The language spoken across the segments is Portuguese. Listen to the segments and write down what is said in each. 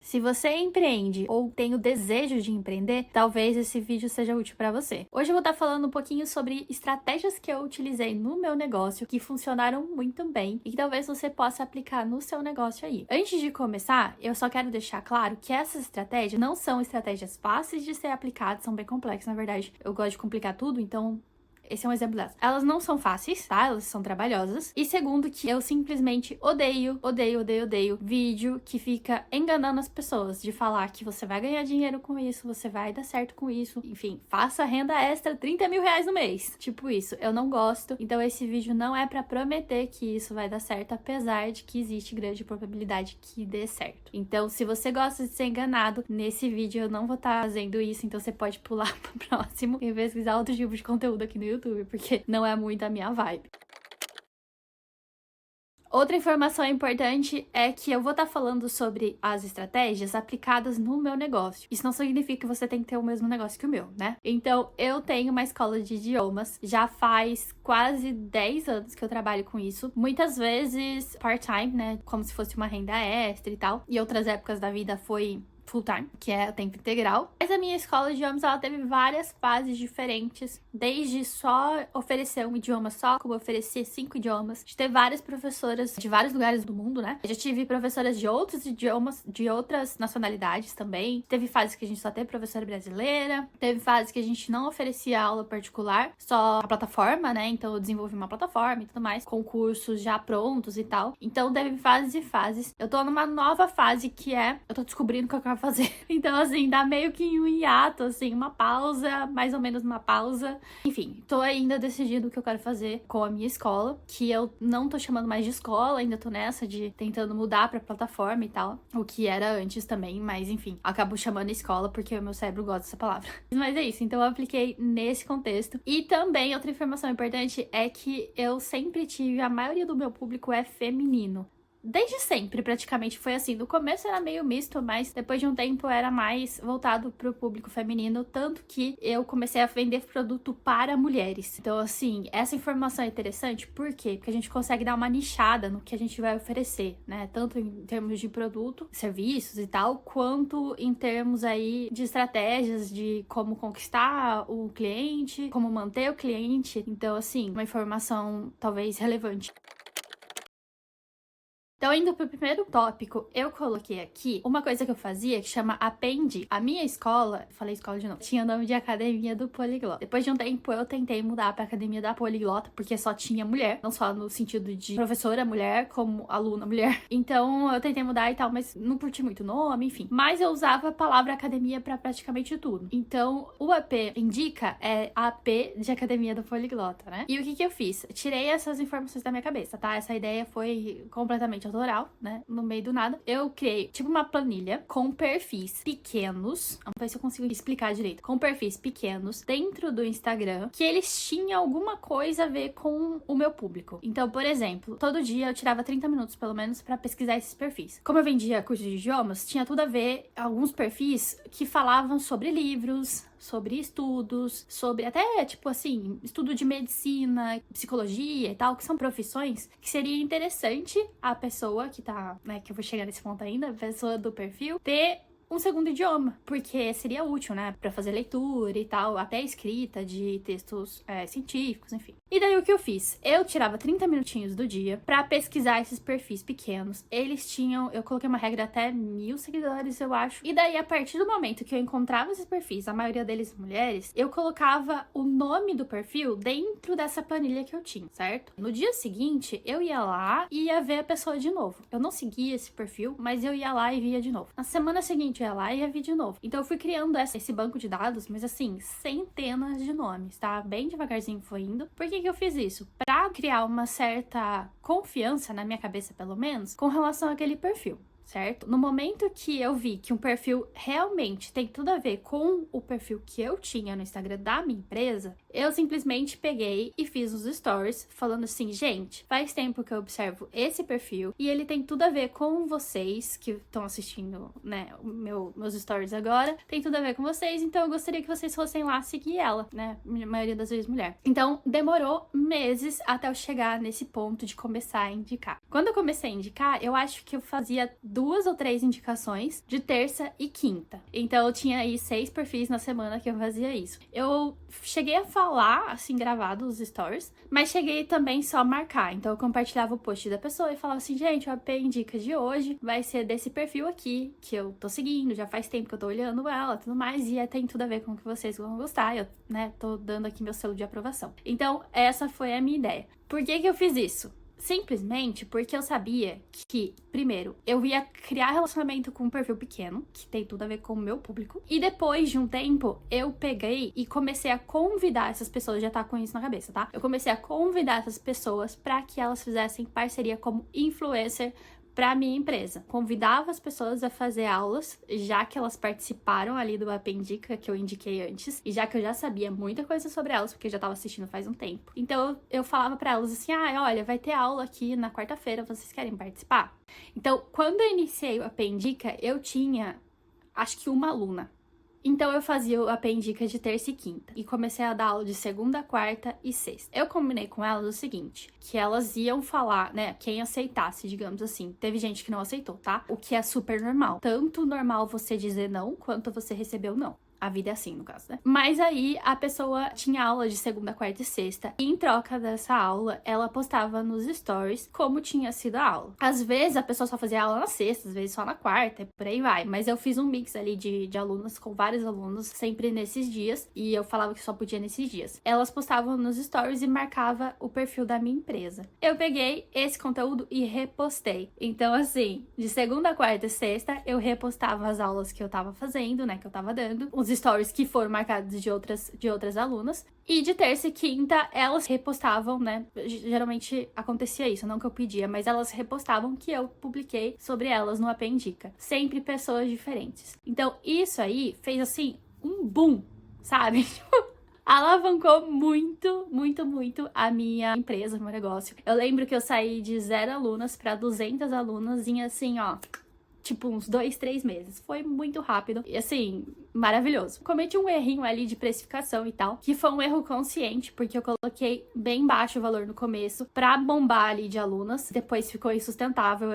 Se você empreende ou tem o desejo de empreender, talvez esse vídeo seja útil para você. Hoje eu vou estar falando um pouquinho sobre estratégias que eu utilizei no meu negócio que funcionaram muito bem e que talvez você possa aplicar no seu negócio aí. Antes de começar, eu só quero deixar claro que essas estratégias não são estratégias fáceis de ser aplicadas, são bem complexas, na verdade. Eu gosto de complicar tudo, então esse é um exemplo delas. Elas não são fáceis, tá? Elas são trabalhosas. E segundo, que eu simplesmente odeio vídeo que fica enganando as pessoas, de falar que você vai ganhar dinheiro com isso, você vai dar certo com isso. Enfim, faça renda extra, 30 mil reais no mês. Tipo isso, eu não gosto. Então esse vídeo não é pra prometer que isso vai dar certo, apesar de que existe grande probabilidade que dê certo. Então, se você gosta de ser enganado, nesse vídeo eu não vou estar fazendo isso, então você pode pular pro próximo e pesquisar outro tipo de conteúdo aqui no YouTube, porque não é muito a minha vibe. Outra informação importante é que eu vou estar falando sobre as estratégias aplicadas no meu negócio. Isso não significa que você tem que ter o mesmo negócio que o meu, né? Então, eu tenho uma escola de idiomas, já faz quase 10 anos que eu trabalho com isso. Muitas vezes part-time, né? Como se fosse uma renda extra e tal. E outras épocas da vida foi full-time, que é o tempo integral. Mas a minha escola de idiomas, ela teve várias fases diferentes, desde só oferecer um idioma só, como oferecer 5 idiomas, de ter várias professoras de vários lugares do mundo, né? Eu já tive professoras de outros idiomas, de outras nacionalidades também. Teve fases que a gente só teve professora brasileira, teve fases que a gente não oferecia aula particular, só a plataforma, né? Então eu desenvolvi uma plataforma e tudo mais, com cursos já prontos e tal. Então teve fases e fases. Eu tô numa nova fase que eu tô descobrindo o que eu quero fazer. Então, assim, dá meio que um hiato, assim, uma pausa, mais ou menos uma pausa. Enfim, tô ainda decidindo o que eu quero fazer com a minha escola, que eu não tô chamando mais de escola, ainda tô nessa de tentando mudar pra plataforma e tal, o que era antes também, mas enfim, acabo chamando escola porque o meu cérebro gosta dessa palavra. Mas é isso, então eu apliquei nesse contexto. E também, outra informação importante é que eu sempre tive, a maioria do meu público é feminino. Desde sempre, praticamente, foi assim. No começo era meio misto, mas depois de um tempo era mais voltado pro público feminino, tanto que eu comecei a vender produto para mulheres. Então, assim, essa informação é interessante, por quê? Porque a gente consegue dar uma nichada no que a gente vai oferecer, né? Tanto em termos de produto, serviços e tal, quanto em termos aí de estratégias de como conquistar o cliente, como manter o cliente. Então, assim, uma informação talvez relevante. Então, indo pro primeiro tópico, eu coloquei aqui uma coisa que eu fazia que chama Aprendi. A minha escola, falei escola de novo, tinha o nome de Academia do Poliglota. Depois de um tempo, eu tentei mudar pra Academia da Poliglota, porque só tinha mulher, não só no sentido de professora mulher, como aluna mulher. Então, eu tentei mudar e tal, mas não curti muito o nome, enfim. Mas eu usava a palavra academia pra praticamente tudo. Então, o AP indica é AP de Academia do Poliglota, né? E o que eu fiz? Tirei essas informações da minha cabeça, tá? Essa ideia foi completamente autoral, né? No meio do nada. Eu criei, tipo, uma planilha com perfis pequenos. Vamos ver se eu consigo explicar direito. Com perfis pequenos dentro do Instagram, que eles tinham alguma coisa a ver com o meu público. Então, por exemplo, todo dia eu tirava 30 minutos, pelo menos, pra pesquisar esses perfis. Como eu vendia curso de idiomas, tinha tudo a ver, alguns perfis que falavam sobre livros, sobre estudos, sobre até, tipo assim, estudo de medicina, psicologia e tal, que são profissões que seria interessante a pessoa que tá, né, que eu vou chegar nesse ponto ainda, a pessoa do perfil, ter um segundo idioma, porque seria útil, né, pra fazer leitura e tal, até escrita de textos científicos, enfim. E daí o que eu fiz? Eu tirava 30 minutinhos do dia pra pesquisar esses perfis pequenos. Eles tinham, eu coloquei uma regra até 1.000 seguidores, eu acho. E daí, a partir do momento que eu encontrava esses perfis, a maioria deles mulheres, eu colocava o nome do perfil dentro dessa planilha que eu tinha, certo? No dia seguinte, eu ia lá e ia ver a pessoa de novo. Eu não seguia esse perfil, mas eu ia lá e via de novo. Na semana seguinte, eu ia lá e ia ver de novo. Então, eu fui criando esse banco de dados, mas assim, centenas de nomes, tá? Bem devagarzinho foi indo. Por que eu fiz isso? Pra criar uma certa confiança, na minha cabeça pelo menos, com relação àquele perfil, certo? No momento que eu vi que um perfil realmente tem tudo a ver com o perfil que eu tinha no Instagram da minha empresa, eu simplesmente peguei e fiz os stories falando assim, gente, faz tempo que eu observo esse perfil e ele tem tudo a ver com vocês que estão assistindo, né, meus stories agora, tem tudo a ver com vocês, então eu gostaria que vocês fossem lá seguir ela, né, a maioria das vezes mulher. Então, demorou meses até eu chegar nesse ponto de começar a indicar. Quando eu comecei a indicar, eu acho que eu fazia 2 ou 3 indicações de terça e quinta. Então eu tinha aí 6 perfis na semana que eu fazia isso. Eu cheguei a falar, assim, gravado os stories, mas cheguei também só a marcar. Então eu compartilhava o post da pessoa e falava assim, gente, o AP Indica de hoje vai ser desse perfil aqui, que eu tô seguindo, já faz tempo que eu tô olhando ela e tudo mais, e tem tudo a ver com o que vocês vão gostar. Eu, né, tô dando aqui meu selo de aprovação. Então essa foi a minha ideia. Por que eu fiz isso? Simplesmente porque eu sabia que, primeiro, eu ia criar relacionamento com um perfil pequeno, que tem tudo a ver com o meu público. E depois de um tempo, eu peguei e comecei a convidar essas pessoas, já tá com isso na cabeça, tá? Eu comecei a convidar essas pessoas para que elas fizessem parceria como influencer para minha empresa. Convidava as pessoas a fazer aulas, já que elas participaram ali do AP Indica, que eu indiquei antes, e já que eu já sabia muita coisa sobre elas, porque eu já tava assistindo faz um tempo. Então eu falava para elas assim, olha, vai ter aula aqui na quarta-feira, vocês querem participar? Então, quando eu iniciei o AP Indica, eu tinha, acho que uma aluna. Então eu fazia o AP Indica de terça e quinta e comecei a dar aula de segunda, quarta e sexta. Eu combinei com elas o seguinte, que elas iam falar, né, quem aceitasse, digamos assim. Teve gente que não aceitou, tá? O que é super normal. Tanto normal você dizer não, quanto você receber o não. A vida é assim, no caso, né? Mas aí, a pessoa tinha aula de segunda, quarta e sexta. E em troca dessa aula, ela postava nos stories como tinha sido a aula. Às vezes, a pessoa só fazia aula na sexta, às vezes só na quarta, e por aí vai. Mas eu fiz um mix ali de alunos com vários alunos, sempre nesses dias. E eu falava que só podia nesses dias. Elas postavam nos stories e marcava o perfil da minha empresa. Eu peguei esse conteúdo e repostei. Então, assim, de segunda, quarta e sexta, eu repostava as aulas que eu tava fazendo, né, que eu tava dando. Os stories que foram marcados de outras alunas. E de terça e quinta, elas repostavam, né? Geralmente acontecia isso, não que eu pedia, mas elas repostavam que eu publiquei sobre elas no AP Indica. Sempre pessoas diferentes. Então, isso aí fez, assim, um boom, sabe? Alavancou muito, muito, muito a minha empresa, o meu negócio. Eu lembro que eu saí de 0 alunas para 200 alunas em, assim, ó, tipo uns 2, 3 meses. Foi muito rápido e, assim, maravilhoso. Cometi um errinho ali de precificação e tal, que foi um erro consciente, porque eu coloquei bem baixo o valor no começo pra bombar ali de alunas. Depois ficou insustentável,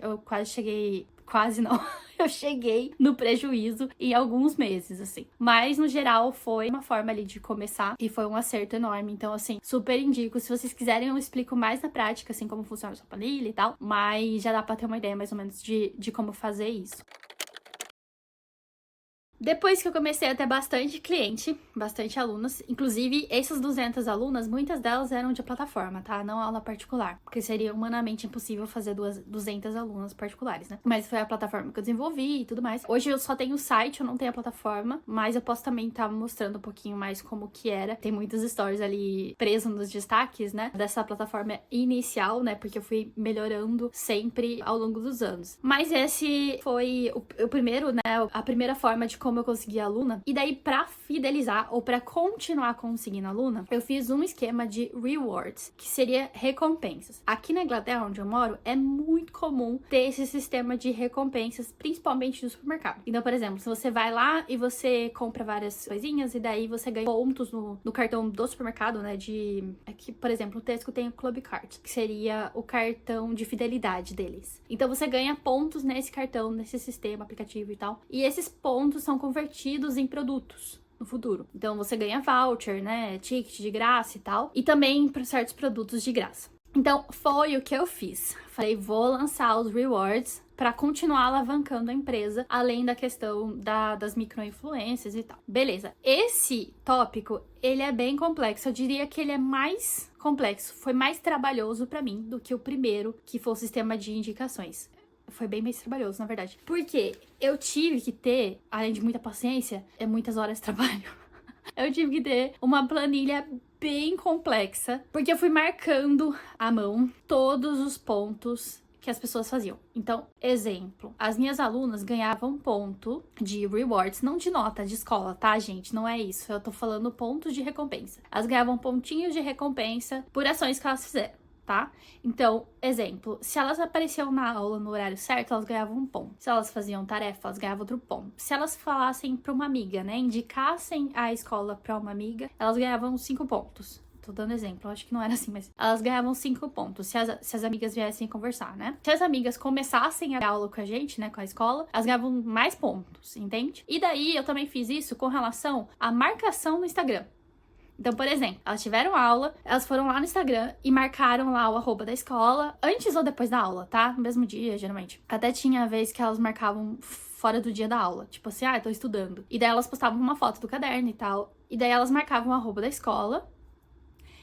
eu quase cheguei... Quase não. Eu cheguei no prejuízo em alguns meses, assim. Mas, no geral, foi uma forma ali de começar e foi um acerto enorme. Então, assim, super indico. Se vocês quiserem, eu explico mais na prática, assim, como funciona a sua planilha e tal. Mas já dá pra ter uma ideia, mais ou menos, de como fazer isso. Depois que eu comecei a ter bastante cliente, bastante alunos, inclusive essas 200 alunas, muitas delas eram de plataforma, tá? Não aula particular, porque seria humanamente impossível fazer 200 alunas particulares, né? Mas foi a plataforma que eu desenvolvi e tudo mais. Hoje eu só tenho o site, eu não tenho a plataforma, mas eu posso também estar mostrando um pouquinho mais como que era. Tem muitas stories ali presos nos destaques, né? Dessa plataforma inicial, né? Porque eu fui melhorando sempre ao longo dos anos. Mas esse foi o primeiro, né? A primeira forma de como eu consegui aluna. E daí, pra fidelizar ou pra continuar conseguindo aluna, eu fiz um esquema de rewards, que seria recompensas. Aqui na Inglaterra, onde eu moro, é muito comum ter esse sistema de recompensas, principalmente no supermercado. Então, por exemplo, se você vai lá e você compra várias coisinhas e daí você ganha pontos no cartão do supermercado, né? Aqui, por exemplo, o Tesco tem o Club Card, que seria o cartão de fidelidade deles. Então, você ganha pontos nesse cartão, nesse sistema, aplicativo e tal. E esses pontos são convertidos em produtos no futuro. Então você ganha voucher, né, ticket de graça e tal, e também para certos produtos de graça. Então foi o que eu fiz. Falei, vou lançar os rewards para continuar alavancando a empresa, além da questão das micro-influências e tal. Beleza, esse tópico, ele é bem complexo. Eu diria que ele é mais complexo, foi mais trabalhoso para mim do que o primeiro, que foi o sistema de indicações. Foi bem mais trabalhoso, na verdade. Porque eu tive que ter, além de muita paciência, muitas horas de trabalho. Eu tive que ter uma planilha bem complexa, porque eu fui marcando à mão todos os pontos que as pessoas faziam. Então, exemplo, as minhas alunas ganhavam ponto de rewards, não de nota de escola, tá, gente? Não é isso. Eu tô falando pontos de recompensa. Elas ganhavam pontinhos de recompensa por ações que elas fizeram. Tá? Então, exemplo, se elas apareciam na aula no horário certo, elas ganhavam um ponto. Se elas faziam tarefa, elas ganhavam outro ponto. Se elas falassem pra uma amiga, né, indicassem a escola pra uma amiga, elas ganhavam 5 pontos. tô dando exemplo, acho que não era assim, mas elas ganhavam 5 pontos se as amigas viessem conversar, né? Se as amigas começassem a aula com a gente, né, com a escola, elas ganhavam mais pontos, entende? E daí eu também fiz isso com relação à marcação no Instagram. Então, por exemplo, elas tiveram aula, elas foram lá no Instagram e marcaram lá o arroba da escola, antes ou depois da aula, tá? No mesmo dia, geralmente. Até tinha a vez que elas marcavam fora do dia da aula. Tipo assim, eu tô estudando. E daí elas postavam uma foto do caderno e tal. E daí elas marcavam o arroba da escola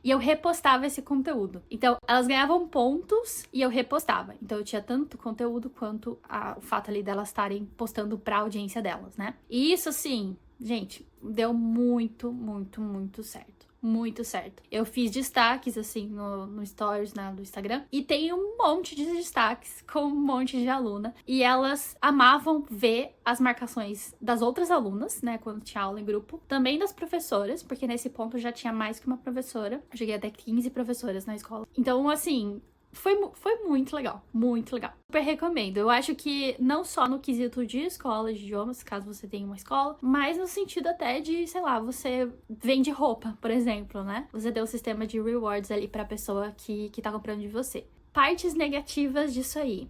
e eu repostava esse conteúdo. Então, elas ganhavam pontos e eu repostava. Então, eu tinha tanto conteúdo quanto o fato ali delas estarem postando pra audiência delas, né? E isso, assim, gente, deu muito, muito, muito certo. Muito certo. Eu fiz destaques, assim, no stories, né, do Instagram. E tem um monte de destaques com um monte de aluna. E elas amavam ver as marcações das outras alunas, né, quando tinha aula em grupo. Também das professoras, porque nesse ponto já tinha mais que uma professora. Eu cheguei até 15 professoras na escola. Então, assim, foi muito legal, muito legal. Super recomendo. Eu acho que não só no quesito de escola de idiomas, caso você tenha uma escola, mas no sentido até de, sei lá, você vende roupa, por exemplo, né? Você tem um sistema de rewards ali pra pessoa que tá comprando de você. Partes negativas disso aí.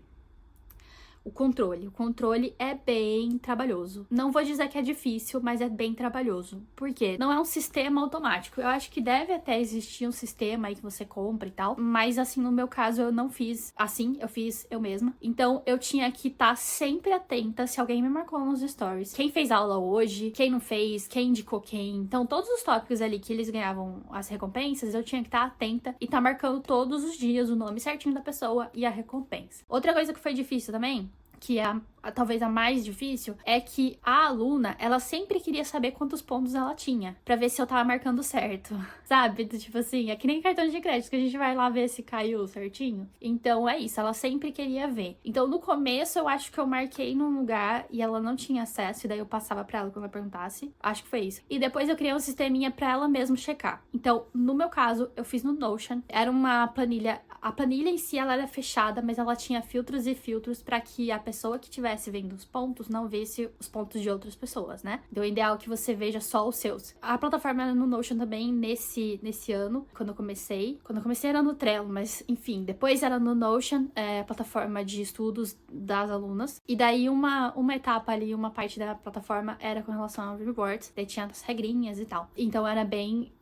O controle é bem trabalhoso. Não vou dizer que é difícil, mas é bem trabalhoso. Por quê? Não é um sistema automático. Eu acho que deve até existir um sistema aí que você compra e tal, mas assim, no meu caso, eu não fiz assim, eu fiz eu mesma. Então, eu tinha que estar sempre atenta se alguém me marcou nos stories. Quem fez aula hoje, quem não fez, quem indicou quem. Então, todos os tópicos ali que eles ganhavam as recompensas, eu tinha que estar atenta e estar marcando todos os dias o nome certinho da pessoa e a recompensa. Outra coisa que foi difícil também, que é talvez a mais difícil, é que a aluna, ela sempre queria saber quantos pontos ela tinha, pra ver se eu tava marcando certo, sabe? Tipo assim, é que nem cartão de crédito, que a gente vai lá ver se caiu certinho. Então é isso, ela sempre queria ver. Então no começo eu acho que eu marquei num lugar e ela não tinha acesso, e daí eu passava pra ela quando ela perguntasse. Acho que foi isso. E depois eu criei um sisteminha pra ela mesmo checar. Então, no meu caso, eu fiz no Notion. Era uma planilha, a planilha em si ela era fechada, mas ela tinha filtros e filtros pra que a pessoa que tivesse vendo os pontos não visse os pontos de outras pessoas, né? Então, o ideal é que você veja só os seus. A plataforma era no Notion também nesse ano, quando eu comecei. Quando eu comecei era no Trello, mas enfim, depois era no Notion, a plataforma de estudos das alunas. E daí uma etapa ali, uma parte da plataforma era com relação ao rewards, daí tinha as regrinhas e tal. Então era bem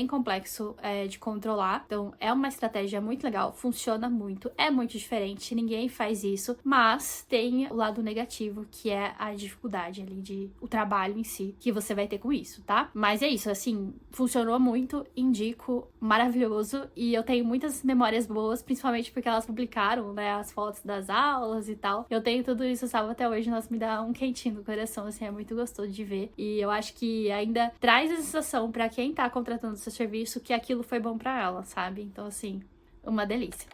complexo de controlar. Então é uma estratégia muito legal, funciona muito, é muito diferente, ninguém faz isso, mas tem o lado negativo, que é a dificuldade ali o trabalho em si, que você vai ter com isso, tá? Mas é isso, assim, funcionou muito, indico, maravilhoso, e eu tenho muitas memórias boas, principalmente porque elas publicaram, né, as fotos das aulas e tal. Eu tenho tudo isso salvo até hoje, nossa, me dá um quentinho no coração, assim, é muito gostoso de ver, e eu acho que ainda traz a sensação pra quem tá contratando seu serviço que aquilo foi bom pra ela, sabe? Então, assim, uma delícia.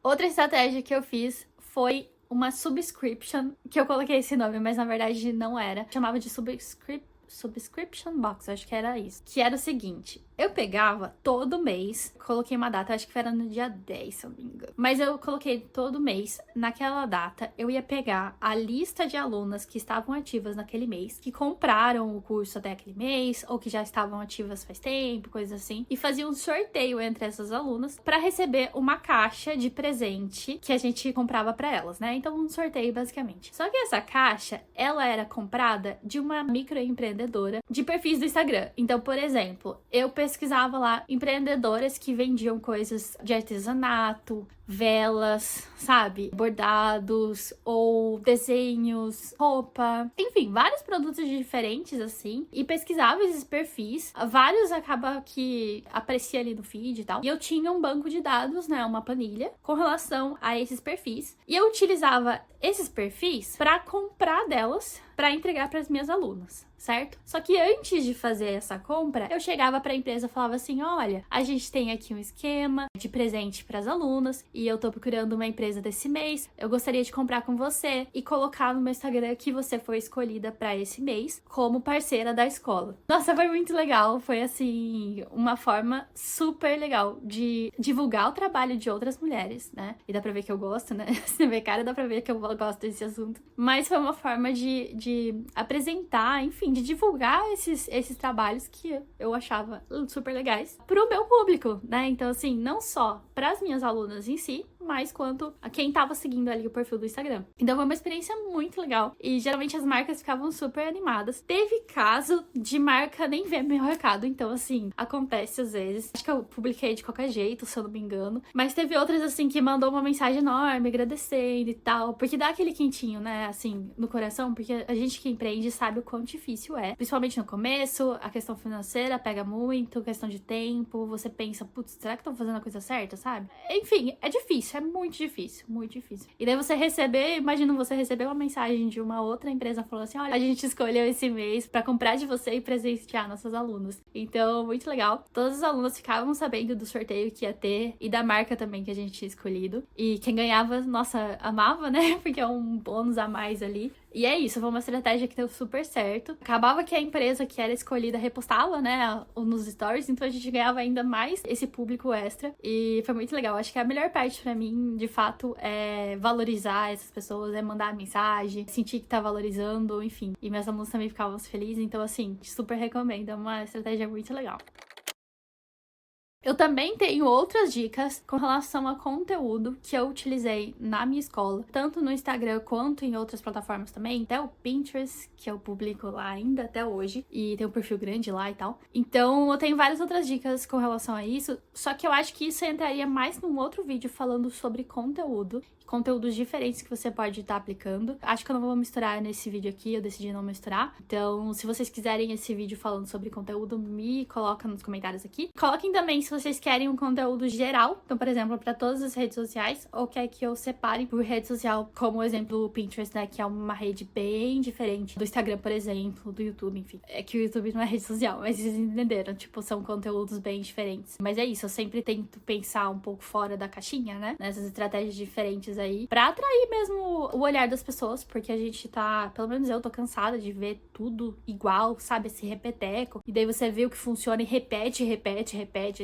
Outra estratégia que eu fiz foi uma subscription, que eu coloquei esse nome, mas na verdade não era. Chamava de subscription box, acho que era isso. Que era o seguinte, eu pegava todo mês, coloquei uma data, acho que era no dia 10, se eu não me engano. Mas eu coloquei todo mês, naquela data, eu ia pegar a lista de alunas que estavam ativas naquele mês, que compraram o curso até aquele mês, ou que já estavam ativas faz tempo, coisas assim, e fazia um sorteio entre essas alunas para receber uma caixa de presente que a gente comprava para elas, né? Então, um sorteio, basicamente. Só que essa caixa, ela era comprada de uma microempreendedora de perfis do Instagram. Então, por exemplo, eu pesquisava lá empreendedoras que vendiam coisas de artesanato, velas, sabe? Bordados ou desenhos, roupa, enfim, vários produtos diferentes assim, e pesquisava esses perfis. Vários acaba que aparecia ali no feed e tal. E eu tinha um banco de dados, né, uma planilha com relação a esses perfis. E eu utilizava esses perfis para comprar delas para entregar para as minhas alunas, certo? Só que antes de fazer essa compra, eu chegava para a empresa e falava assim: olha, a gente tem aqui um esquema de presente para as alunas e eu tô procurando uma empresa desse mês, eu gostaria de comprar com você e colocar no meu Instagram que você foi escolhida pra esse mês como parceira da escola. Nossa, foi muito legal, foi assim, uma forma super legal de divulgar o trabalho de outras mulheres, né? E dá pra ver que eu gosto, né? Se não vê cara, dá pra ver que eu gosto desse assunto. Mas foi uma forma de apresentar, enfim, de divulgar esses trabalhos que eu achava super legais pro meu público, né? Então, assim, não só pras minhas alunas em si, mas quanto a quem tava seguindo ali o perfil do Instagram. Então foi uma experiência muito legal. E geralmente as marcas ficavam super animadas. Teve caso de marca nem ver meu recado. Então, assim, acontece às vezes. Acho que eu publiquei de qualquer jeito, se eu não me engano. Mas teve outras, assim, que mandou uma mensagem enorme, agradecendo e tal. Porque dá aquele quentinho, né? Assim, no coração. Porque a gente que empreende sabe o quão difícil é. Principalmente no começo, a questão financeira pega muito, questão de tempo. Você pensa, putz, será que eu tô fazendo a coisa certa, sabe? Enfim, é difícil. É muito difícil, muito difícil. E daí você receber, imagina você receber uma mensagem de uma outra empresa falando assim, olha, a gente escolheu esse mês pra comprar de você e presentear nossas alunas. Então, muito legal. Todas as alunas ficavam sabendo do sorteio que ia ter e da marca também que a gente tinha escolhido. E quem ganhava, nossa, amava, né? Porque é um bônus a mais ali. E é isso, foi uma estratégia que deu super certo. Acabava que a empresa que era escolhida repostava, né, nos stories, então a gente ganhava ainda mais esse público extra. E foi muito legal. Acho que a melhor parte pra mim, de fato, é valorizar essas pessoas, é mandar mensagem, sentir que tá valorizando, enfim. E meus alunos também ficavam felizes, então assim, super recomendo, é uma estratégia muito legal. Eu também tenho outras dicas com relação a conteúdo que eu utilizei na minha escola, tanto no Instagram quanto em outras plataformas também, até o Pinterest, que eu publico lá ainda até hoje, e tem um perfil grande lá e tal. Então, eu tenho várias outras dicas com relação a isso, só que eu acho que isso entraria mais num outro vídeo falando sobre conteúdos diferentes que você pode estar aplicando. Acho que eu não vou misturar nesse vídeo aqui, eu decidi não misturar. Então, se vocês quiserem esse vídeo falando sobre conteúdo, me coloca nos comentários aqui. Coloquem também se vocês querem um conteúdo geral, então, por exemplo, para todas as redes sociais, ou quer que eu separe por rede social, como o exemplo do Pinterest, né, que é uma rede bem diferente do Instagram, por exemplo, do YouTube, enfim. É que o YouTube não é rede social, mas vocês entenderam, tipo, são conteúdos bem diferentes. Mas é isso, eu sempre tento pensar um pouco fora da caixinha, né, nessas estratégias diferentes aí, pra atrair mesmo o olhar das pessoas, porque a gente tá, pelo menos eu tô cansada de ver tudo igual, sabe, esse repeteco, e daí você vê o que funciona e repete,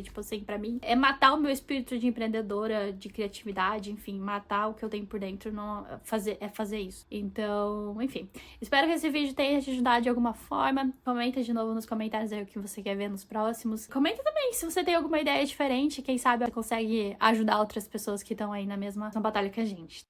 tipo assim, pra mim, é matar o meu espírito de empreendedora, de criatividade, enfim, matar o que eu tenho por dentro, não fazer isso. Então, enfim, espero que esse vídeo tenha te ajudado de alguma forma. Comenta de novo nos comentários aí o que você quer ver nos próximos. Comenta também se você tem alguma ideia diferente, quem sabe você consegue ajudar outras pessoas que estão aí na mesma batalha que a gente.